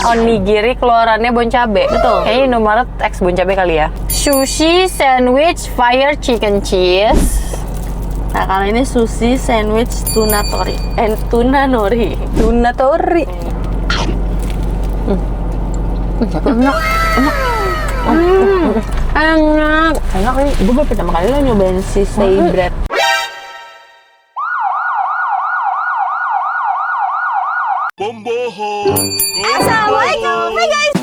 onigiri keluarannya Bon Cabe. Betul. Kayaknya Indomaret X Bon Cabe kali ya. Sushi sandwich fire chicken cheese. Nah, kalau ini sushi sandwich tuna tori. Tuna nori. Tuna tori. Enak. Enak. Enak nih. Gue baru pertama kali lo nyobain si stay bread. Pembohong. Assalamualaikum, hai guys.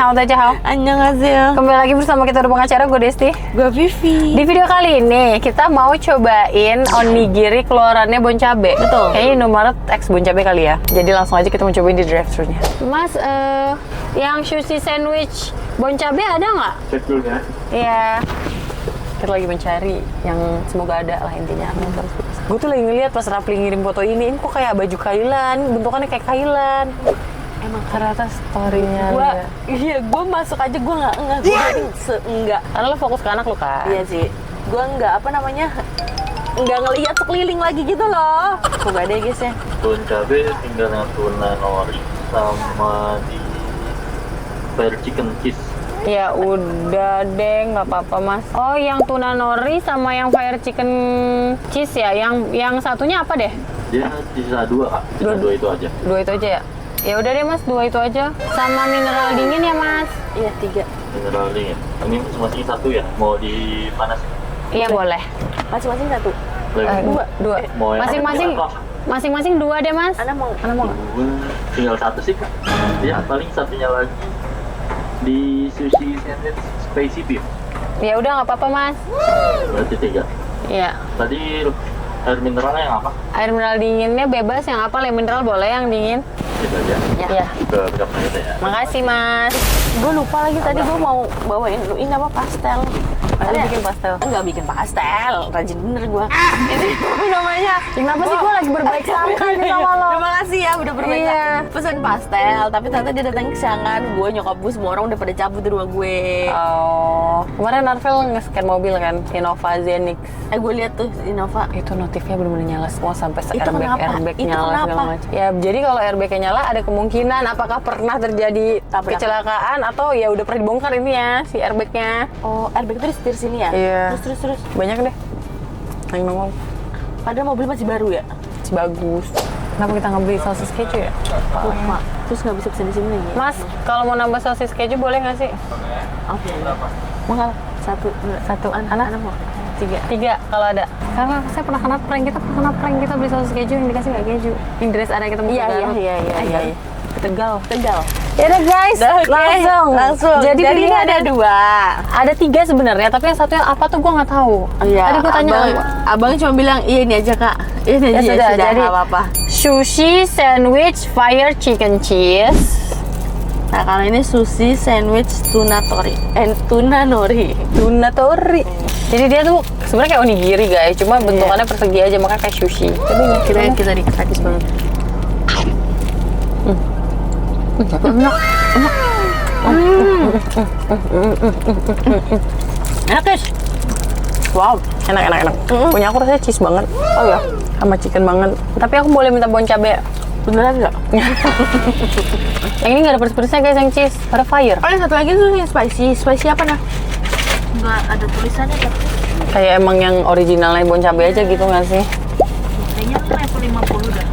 Halo Tajahal. Annyeonghaseyo. Kembali lagi bersama kita di pengacara, gue Desti. Gue Vivi. Di video kali ini kita mau cobain onigiri keluarannya Bon Cabe. Betul. Kayaknya Indomaret X Bon Cabe kali ya. Jadi langsung aja kita mau cobain di drive-thru-nya. Mas, yang sushi sandwich Bon Cabe ada nggak? Cek dulu ya. Iya. Kita lagi mencari yang semoga ada lah intinya. Gue tuh lagi ngeliat pas Rapli ngirim foto ini kok kayak baju kailan, bentukannya kayak kailan. Emang ternyata story-nya gue masuk aja gue nggak gue jadi enggak. Karena lo fokus ke anak lo kan. Iya sih, gue nggak nggak ngelihat sekeliling lagi gitu loh. Coba deh guys ya. Bon Cabe tinggal yang tuna nori sama di fire chicken cheese. Ya udah deh, nggak apa-apa mas. Oh, yang tuna nori sama yang fire chicken cheese ya. Yang satunya apa deh? Dia sisa dua kak. Sisa dua itu aja. Dua itu aja ya. Ya udah deh mas, dua itu aja. Sama mineral dingin ya mas. Iya 3. Mineral dingin. Ini masing-masing satu ya. Mau dipanas? Iya boleh. Masing-masing 1. Dua. Mau yang Masing-masing 2 deh mas. Anak mau. Nggak? Tinggal satu sih kak. Ya paling satunya lagi di sushi sandwich spicy beef. Ya udah nggak apa-apa mas. Berarti 3. Iya. Tadi air mineralnya yang apa? Air mineral dinginnya bebas, yang apa? Yang mineral boleh, yang dingin. Gitu aja. Iya. Ke berapa gitu ya? Makasih mas. Gue lupa lagi tadi gue mau bawain lu ini apa pastel. Ada bikin pastel. Enggak bikin pastel, rajin bener gue. Ini namanya. Kenapa sih gue lagi berbaik sangka nih sama lo? Terima kasih ya udah berbaik. Iya. Pesan pastel, tapi ternyata dia datang kesiangan. Gue nyokap gue semua orang udah pada cabut di rumah gue. Oh, kemarin Narvel nge-scan mobil kan, Innova Zenix. Gue lihat tuh Innova. Itu notifnya bener-bener nyala semua sampai Itu airbag kenapa? nyala segala Kenapa? macam. Ya jadi kalau airbagnya nyala ada kemungkinan apakah pernah terjadi Tabrak. kecelakaan atau ya udah pernah dibongkar ini ya si airbagnya. Oh, airbag itu di setir sini ya? Iya. Terus. Banyak deh yang nongol. Padahal mobil masih baru ya? Masih bagus. Kenapa kita nggak beli sosis keju ya? Lupa. Terus nggak bisa pesen di sini lagi. Mas, kalau mau nambah sosis keju boleh nggak sih? Oke. Mahal. 1. Anak mau 3 kalau ada. Karena saya pernah kena prank kita beli sosis keju yang dikasih nggak keju. Inggris ada kita mau Iya. Tegal. Ya udah guys, langsung. Jadi ini pilih ada 2. Ada 3 sebenarnya, tapi yang satunya apa tuh gue nggak tahu. Iya. Tadi gue tanya Abang cuma bilang iya ini aja kak. Ini Ya aja sudah, sudah jadi nggak apa-apa. sushi sandwich fire chicken cheese. Nah kalau ini sushi sandwich tuna tori. Tuna nori. Tuna tori. Jadi dia tuh sebenarnya kayak onigiri guys, cuma bentukannya persegi aja makanya kayak sushi. Tapi Kita dikasih banget. Enak guys. Wow, enak. Punya aku rasanya cheese banget. Oh ya, sama chicken banget. Tapi aku boleh minta Bon Cabe. Beneran nggak? Yang ini nggak ada pedes-pedesnya guys, yang cheese. Ada fire. Oh yang satu lagi tuh yang spicy. Spicy apa nah? Nggak ada tulisannya tapi. Kayak emang yang originalnya Bon Cabe aja gitu nggak sih? Kayaknya tuh level 50 dah.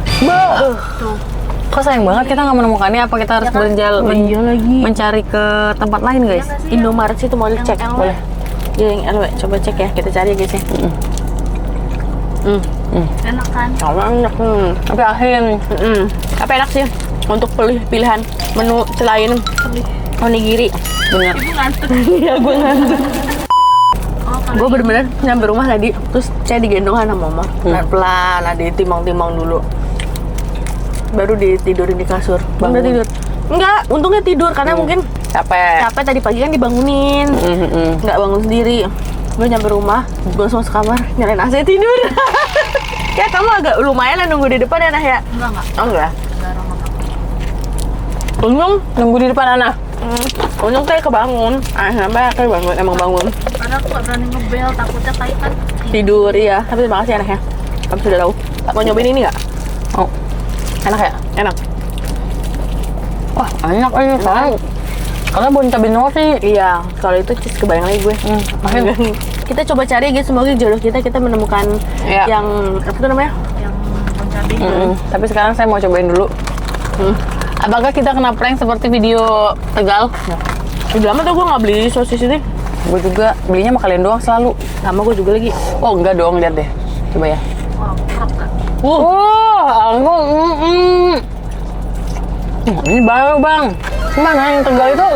Tuh. Kok sayang banget kita nggak menemukannya? Apa kita harus mencari ke tempat lain guys? Indomaret sih tuh mau dicek. Boleh. Ya yang LW, coba cek ya, kita cari ya guys ya. Enak kan? Enak. Tapi asin. Apa enak sih untuk pilihan menu selain onigiri. Bener. Ibu ngantuk. Iya, gue ngantuk. Gue bener-bener nyampe rumah tadi, terus saya digendong sama mama. Pelan-pelan, ada timbang-timbang dulu. Baru ditidurin di kasur. Udah tidur. Enggak, untungnya tidur karena mungkin Capek. tadi pagi kan dibangunin. Nggak bangun sendiri. Gue nyampe rumah, gue langsung ke kamar, nyalain AC tidur. Ya kamu agak lumayan nunggu di depan ya Nah ya? Enggak. Oh enggak? Enggak orang apa. Untung, Nunggu di depan Ana. untung kayak kebangun. Sampai kayak bangun, emang bangun. Karena aku nggak berani ngebel, takutnya kayak kan. Tidur iya. Tapi terima kasih anaknya. Kamu sudah tahu. Mau nyobain ini nggak? Oh, enak ya? Enak. Wah, enak ini kan. Karena bukan cabai roti. Iya, kalau itu cheese kebayang lagi gue. Makanya Kita coba cari guys, semoga jodoh kita menemukan Iya. yang apa tuh namanya? Yang bon cabai. Tapi sekarang saya mau cobain dulu. Apakah kita kena prank seperti video Tegal? Udah lama tuh gue nggak beli sosis ini. Gue juga belinya sama kalian doang selalu. Sama gue juga lagi. Oh enggak dong, lihat deh. Coba ya. Wah, krok kan. Anggung. Ini baru bang. Mana yang Tegal itu?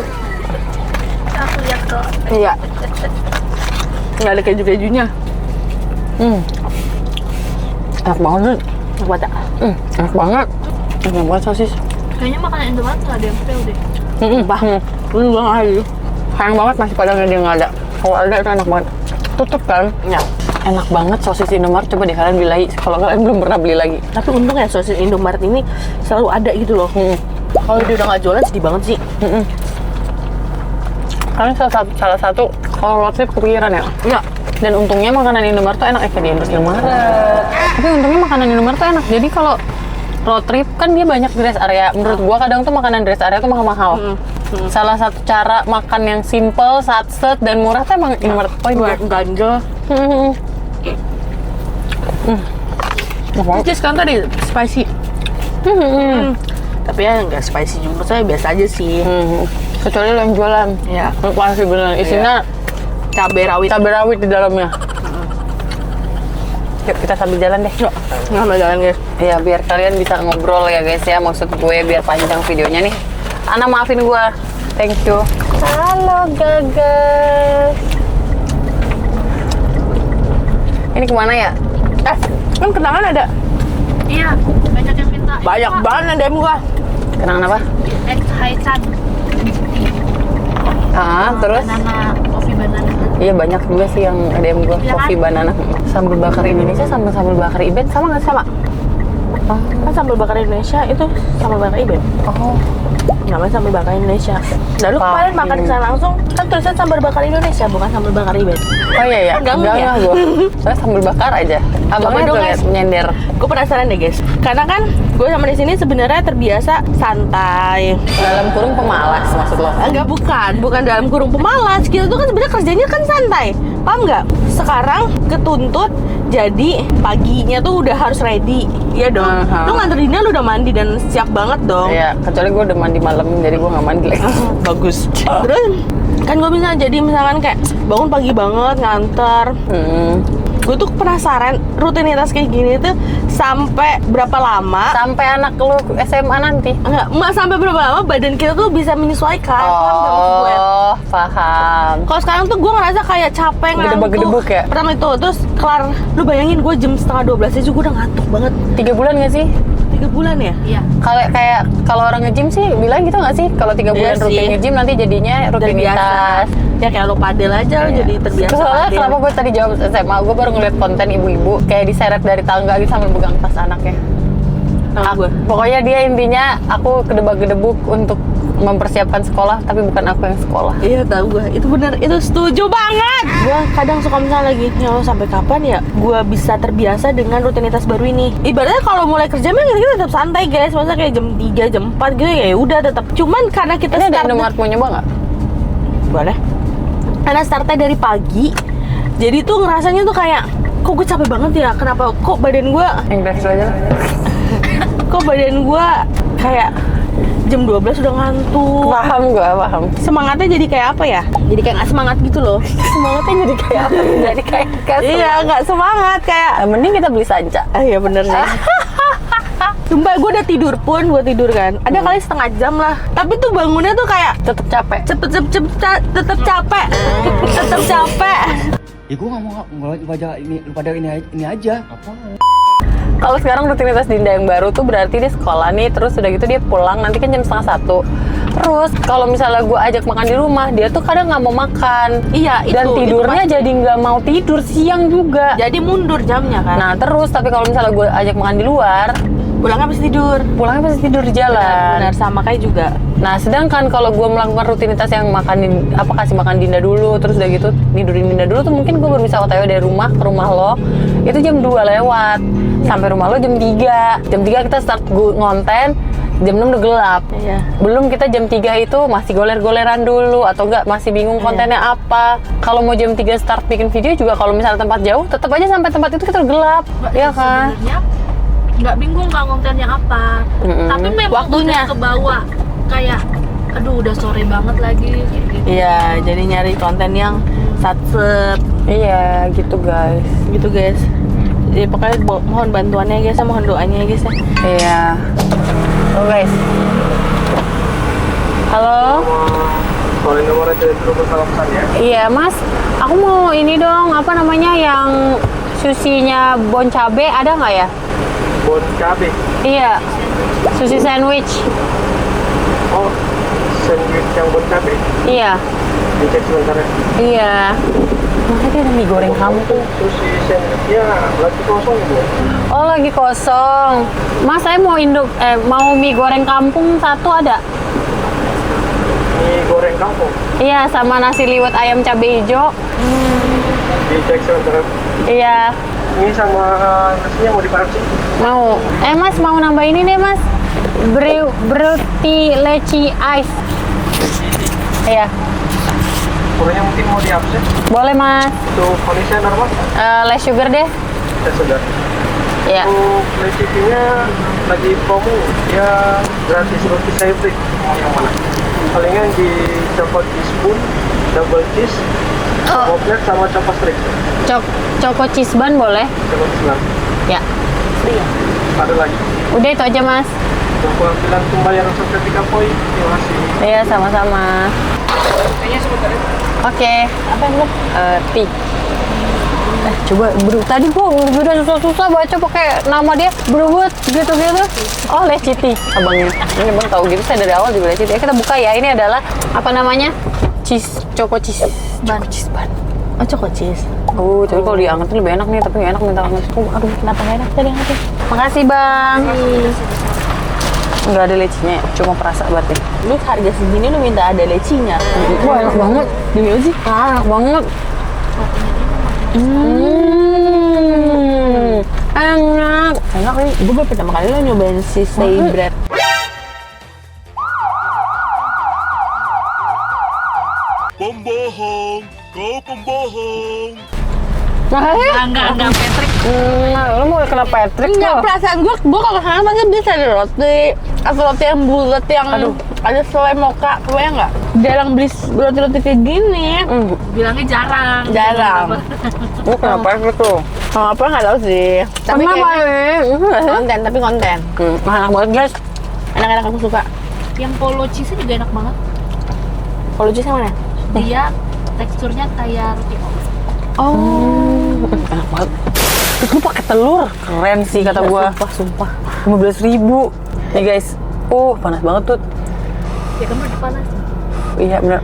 Aku lihat kok. Iya. Nggak ada keju-kejunya. Enak banget. Enak banget. Enak banget. Enak banget sosis. Kayaknya makanan Indomaret nggak ada yang fail deh. Lu juga nggak ada. Sayang banget masih padangnya dia nggak ada. Kalau ada itu enak banget. Tutup kan? Ya. Enak banget sosis Indomaret. Coba deh kalian beli lagi. Kalau kalian belum pernah beli lagi. Tapi untung ya sosis Indomaret ini selalu ada gitu loh. Kalau dia udah nggak jualan sedih banget sih. Karena salah satu kalau road trip kepikiran ya. Iya. Dan untungnya makanan Indomaret tuh enak kayak di Indomaret. Tapi untungnya makanan Indomaret tuh enak. Jadi kalau road trip kan dia banyak di rest area. Menurut gua kadang tuh makanan di rest area tuh mahal-mahal. Salah satu cara makan yang simple, satset dan murah tuh emang Indomaret Point. Ganjel. Terus sekarang tadi spicy. Tapi ya nggak spicy juga, saya biasa aja sih. Kecuali lo yang jualan. Ya. Pasti beneran isinya Cabai rawit. di dalamnya. Yuk kita sambil jalan deh. Yuk, ngambil jalan guys. Ya biar kalian bisa ngobrol ya guys ya. Maksud gue biar panjang videonya nih. Ana maafin gue. Thank you. Halo Gagas. Ini kemana ya? Kan kenangan ada. Iya, banyak yang minta. Banyak banget DM gua. Kenangan apa? X Haichan. Terus? Banana, coffee banana. Iya banyak juga sih yang DM gue. Iya Kopi kan? banana. Sambal bakar Indonesia sama sambal bakar Iben sama nggak sama? Kan sambal bakar Indonesia itu sambal bakar Iben. Oh. Namanya sambal bakar Indonesia. Lalu Paham. kemarin makan di sana langsung kan tulisan sambal bakar Indonesia bukan sambal bakar Iben. Oh iya ya. Enggak ya? gue. Saya sambal bakar aja. Abangnya dong, tuh guys. liat nyender. Gue penasaran deh guys. Karena kan gue sama di sini sebenarnya terbiasa santai. Dalam kurung pemalas maksud lo? Enggak, bukan dalam kurung pemalas. Kita tuh kan sebenarnya kerjanya kan santai. Paham nggak? Sekarang ketuntut jadi paginya tuh udah harus ready. Iya dong. Lu nganter Dina lu udah mandi dan siap banget dong. Iya, kecuali gue udah mandi malam jadi gue nggak mandi lagi. Bagus. Terus kan gue bisa jadi misalkan kayak bangun pagi banget nganter. Gue tuh penasaran rutinitas kayak gini tuh sampai berapa lama? Sampai anak lu SMA nanti. Enggak sampai berapa lama badan kita tuh bisa menyesuaikan. Paham nggak maksud gue? Oh, paham. Kalau sekarang tuh gue ngerasa kayak capek ngantuk. Gedebak-gedebuk ya? Pertama itu, terus kelar. Lu bayangin gue jam 11:30 aja gue udah ngantuk banget. 3 bulan nggak sih? 3 bulan ya? Iya. Kalau orang nge-gym sih bilang gitu nggak sih? Kalau 3 bulan Iya rutin sih. nge-gym nanti jadinya rutinitas. Ya kayak lo padel aja lo jadi terbiasa Soalnya padel. kenapa gue tadi jawab SMA, gue baru ngeliat konten ibu-ibu kayak diseret dari tangga gitu sambil pegang tas anaknya. Sama gue. Pokoknya dia intinya aku kedebak-gedebuk untuk mempersiapkan sekolah, tapi bukan aku yang sekolah. Iya tahu gue, itu benar, itu setuju banget. Gue kadang suka misalnya lagi, ya Allah, sampai kapan ya gue bisa terbiasa dengan rutinitas baru ini. Ibaratnya kalau mulai kerja mah kita tetap santai guys, maksudnya kayak jam 3, jam 4 gitu ya udah tetap. Cuman karena kita Ini ada start Indomaret mau nyoba nggak? boleh. Karena startnya dari pagi, jadi tuh ngerasanya tuh kayak kok gue capek banget ya, kenapa kok badan gue Yang gratis aja lah. kok badan gue kayak jam 12 udah ngantuk. Paham gue, paham. Semangatnya jadi kayak apa ya? Jadi kayak nggak semangat gitu loh. Semangatnya jadi kayak apa? Jadi kayak Iya, nggak semangat kayak. Mending kita beli sanca. Iya bener sih. Sumpah gue udah tidur pun, gue tidur kan. Ada kali setengah jam lah. Tapi tuh bangunnya tuh kayak Tetep capek. tetep capek. Tetep capek. Ya gue nggak mau ngeliat wajah ini aja. Apa? Kalau sekarang rutinitas Dinda yang baru tuh berarti dia sekolah nih, terus udah gitu dia pulang, nanti kan jam 12:30. Terus kalau misalnya gue ajak makan di rumah, dia tuh kadang nggak mau makan. Iya, Dan tidurnya jadi nggak mau tidur siang juga. jadi mundur jamnya kan. Nah terus, tapi kalau misalnya gue ajak makan di luar, Pulangnya pasti tidur. pulangnya pasti tidur di jalan. Benar, sama kayak juga. Nah, sedangkan kalau gue melakukan rutinitas yang kasih makan Dinda dulu, terus udah gitu tidurin Dinda dulu tuh mungkin gue baru bisa OTW dari rumah ke rumah lo, itu jam 2 lewat. Sampai rumah lo jam 3. Jam 3 kita start ngonten, jam 6 udah gelap. Iya. Belum kita jam 3 itu masih goler-goleran dulu, atau enggak masih bingung kontennya apa. Kalau mau jam 3 start bikin video juga, kalau misalnya tempat jauh, tetap aja sampai tempat itu kita udah gelap. Iya kan? Sebenarnya nggak bingung kak kontennya apa, tapi memang Waktunya. udah ke bawah kayak aduh udah sore banget lagi kayak gitu. Iya, jadi nyari konten yang satset Iya, gitu guys. gitu guys. Jadi pokoknya mohon bantuannya guys, mohon doanya guys ya. Iya. Oh guys. Halo. Kalau nomor aja dulu salam pesan ya. Iya mas, aku mau ini dong, apa namanya yang susinya bon cabe ada nggak ya? Bon cabe. Iya, sushi sandwich. Oh, sandwich yang bon cabe. Iya, Dicek sebentar ya. iya. Masa dia ada mie goreng kamu tuh? Sushi sandwichnya lagi kosong bu. Oh lagi kosong. Mas saya mau mau mie goreng kampung satu ada? Mie goreng kampung. Iya, sama nasi liwet ayam cabe hijau. Dicek sebentar. Iya, Ini sama nasinya mau diparasi. mau. Mas mau nambah ini deh mas. Brewti leci ice. Iya, Kurangnya mungkin mau diabsen. boleh mas. Untuk kondisinya normal. Less sugar deh. Ya sudah. Iya. Untuk recipe-nya lagi promo. Ya gratis roti hybrid. Mau yang mana? Palingan di choco cheese bun, double cheese, Oh. chocolate sama choco strip. Choco cheese bun boleh? Choco selang. Ya. Ada lagi. Udah itu aja mas. Tunggu bilang pembayaran sampai 3 poin. Terima kasih. Iya sama-sama. Kayaknya sebentar ya. Oke. Apa yang belum? Tea. Coba tadi gua udah susah-susah baca pakai nama dia berbuat gitu-gitu. Oh Leciti abangnya. Ini bang tahu gitu, saya dari awal juga Leciti. Kita buka ya. Ini adalah apa namanya? Choco cheese bun. Cheese bun. Oh, choco cheese. Tapi kalau diangetin lebih enak nih, tapi nggak enak minta anget. Aduh, kenapa nggak enak tadi angetin? Makasih bang. Nggak ada lecinya, cuma perasa berarti. Lu harga segini lu minta ada lecinya. Wah enak banget. Demi apa sih? Enak banget. Enak. Enak nih. Gue baru pertama kali lo nyobain si say bread. Pembohong, kau pembohong. Enggak Patrick. Lu mau kena Patrick Enggak, loh. perasaan gue kalau kesana pasti biasa ada roti atau roti yang bulat yang ada selai mocha, kebayang nggak? Jarang beli roti-roti kayak gini. Bilangnya jarang. Jarang. Lu kena Patrick loh. Oh, apa nggak tahu sih. Tapi Kenapa kayaknya nih? konten, tapi konten. Enak banget guys. Enak-enak aku suka. Yang polo cheese juga enak banget. Kalau jus yang mana? Dia teksturnya kayak roti oat. Enak banget. Terus lu pakai telur. Keren sih kata gua. Sumpah. 15.000. Nih guys. Panas banget tuh. Ya kan udah panas. Iya benar.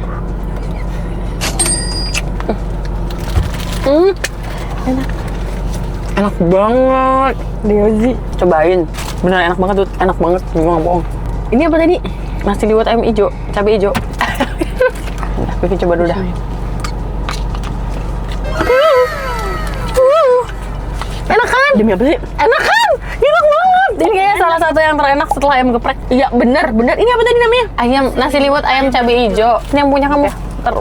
Enak banget. Diozi, cobain. Bener enak banget tuh, enak banget. Gue nggak bohong. Ini apa tadi? Nasi liwet ayam hijau, cabai hijau. Bikin coba dulu dah. Enak kan? Demi apa sih? Enak kan? Enak banget. Ini kayaknya salah satu yang terenak setelah ayam geprek. Iya bener. Ini apa tadi namanya? Ayam nasi liwet ayam cabai hijau. Ini yang punya kamu.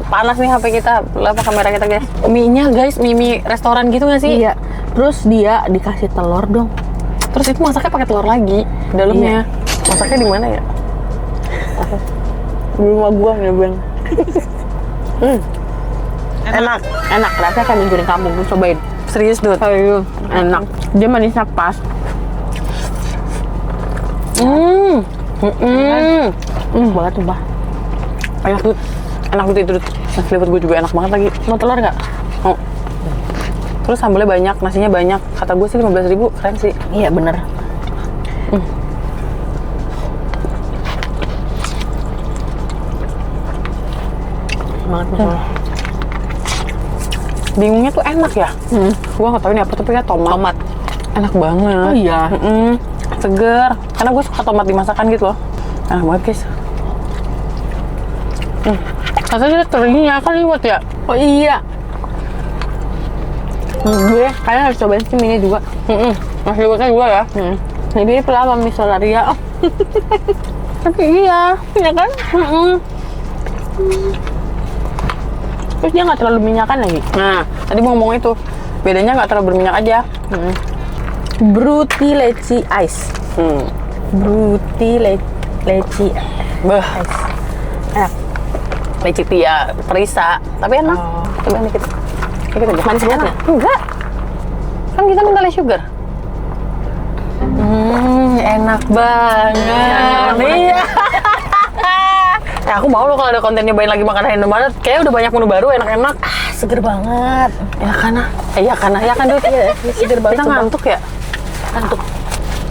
Panas nih HP kita, apa kamera kita guys. Mie-nya guys, mie restoran gitu nggak sih? Iya. Terus dia dikasih telur dong. Terus itu masaknya pakai telur lagi dalamnya. Masaknya di mana ya? Di rumah gua ya bang. Enak. Rasanya kayak mie goreng kampung. Lu cobain. Serius Dut? Ayo. Enak. Dia manisnya pas. Banget sumpah. Enak Dut. Enak Dut itu Dut. Nasi liwet gue juga enak banget lagi. Mau telur nggak? Oh. Terus sambalnya banyak, nasinya banyak. Kata gue sih 15.000, keren sih. Iya bener. banget masalah. Bingungnya tuh enak ya. Gua nggak tahu ini apa, tapi kayak tomat. Enak banget. Oh iya. Seger. Karena gue suka tomat dimasakan gitu loh. Enak banget guys. Katanya terinya kan liwat ya. Oh iya. Gue kalian harus cobain sih ini juga. Masih liwatnya juga ya. Ini pelama mie solaria. Oh. Tapi iya. Iya kan? Terus dia nggak terlalu minyakan lagi. Nah, tadi mau ngomong itu. Bedanya nggak terlalu berminyak aja. Bruti leci ice. Bruti leci Beh, ice. Enak. leci tia perisa. Tapi enak. Coba dikit. Dikit aja. Manis banget nggak? Enggak. Kan kita minta less sugar. Enak banget. Iya. Aku mau loh kalau ada konten nyobain lagi makanan Indomaret. Kayaknya udah banyak menu baru, enak-enak. Seger banget. Ya karena, ya kan Dut. Seger banget. Kita sumpah. ngantuk ya? Ngantuk.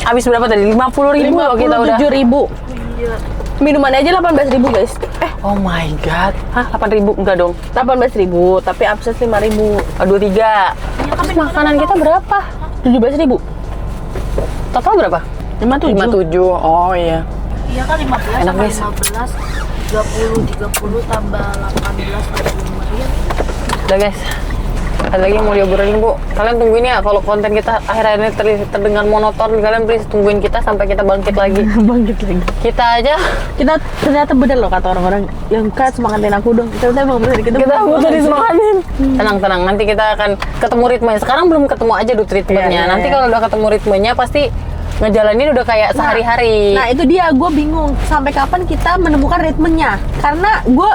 Habis berapa tadi? 50.000 loh kita udah. 57.000. Minumannya aja 18.000 guys. Oh my god. Hah, 8.000? Enggak dong. 18.000, tapi abses 5.000. 23. Terus makanan kita berapa? 17.000. Total berapa? 57. 57. Oh iya. Iya kan 15 Enak, sama guys. 15 30 tambah 18 45 ya. Udah guys. Ada lagi yang mau diobrolin Bu. Kalian tungguin ya kalau konten kita akhir-akhir ini terdengar monoton. Kalian please tungguin kita sampai kita bangkit lagi. Bangkit lagi. Kita aja. Kita ternyata bener loh kata orang-orang yang kan semangatin aku dong. Ternyata emang bener kita butuh disemangatin. Tenang. Nanti kita akan ketemu ritmenya. Sekarang belum ketemu aja Dut ritmenya. Iya. Nanti kalau udah ketemu ritmenya pasti ngejalanin udah kayak sehari-hari. Nah itu dia, gue bingung sampai kapan kita menemukan ritmenya. Karena gue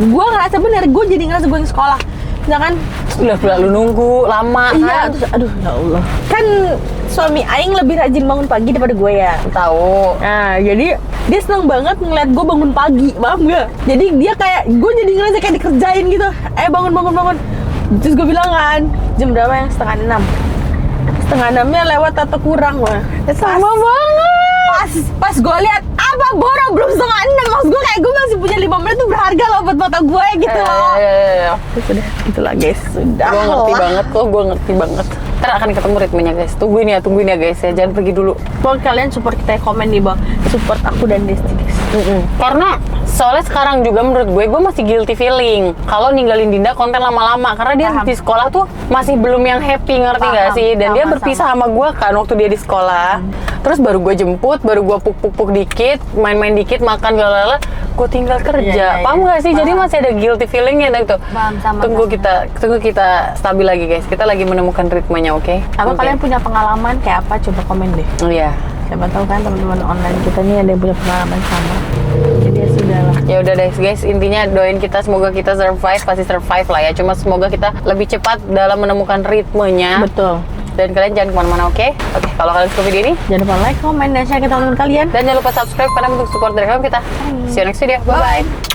ngerasa bener, gue jadi ngerasa gue yang sekolah. Ya kan? Udah lu nunggu lama Iya, kan? terus aduh ya Allah. Kan suami Aing lebih rajin bangun pagi daripada gue ya. Tahu. Nah, jadi dia seneng banget ngeliat gue bangun pagi, paham gak? Jadi dia kayak, gue jadi ngerasa kayak dikerjain gitu. Bangun. Terus gue bilang kan, jam berapa yang 5:30? 5:30-nya lewat atau kurang wah. Sama banget. Pas gue lihat apa Boro belum 5:30, maksud gue kayak gue masih punya 5 menit tuh berharga loh buat foto gue gitu loh. Sudah, itulah guys, sudah. Gue ngerti banget kok, gue ngerti banget. Ntar akan ketemu ritmenya guys. Tungguin ya guys ya, jangan pergi dulu. Pokoknya kalian support kita, komen di bawah, support aku dan Desti guys. Karena soalnya sekarang juga menurut gue masih guilty feeling kalau ninggalin Dinda konten lama-lama karena dia di sekolah tuh masih belum yang happy, ngerti nggak sih? Dan dia berpisah sama gue kan waktu dia di sekolah. Terus baru gue jemput, baru gue puk-puk dikit, main-main dikit, makan lalala, gue tinggal kerja. Paham nggak sih? Jadi masih ada guilty feelingnya dan itu. Tunggu kita stabil lagi guys. Kita lagi menemukan ritmenya, oke? Apa kalian punya pengalaman kayak apa? Coba komen deh. Oh iya. Siapa tahu kan teman-teman online kita nih ada yang punya pengalaman sama. Jadi ya sudah lah. Ya udah deh guys, intinya doain kita semoga kita survive, pasti survive lah ya. Cuma semoga kita lebih cepat dalam menemukan ritmenya. Betul. Dan kalian jangan kemana-mana, oke? Oke, kalau kalian suka video ini, Jangan lupa like, komen, dan share ke teman-teman kalian. dan jangan lupa subscribe karena untuk support dari kalian kita. See you next video, bye-bye.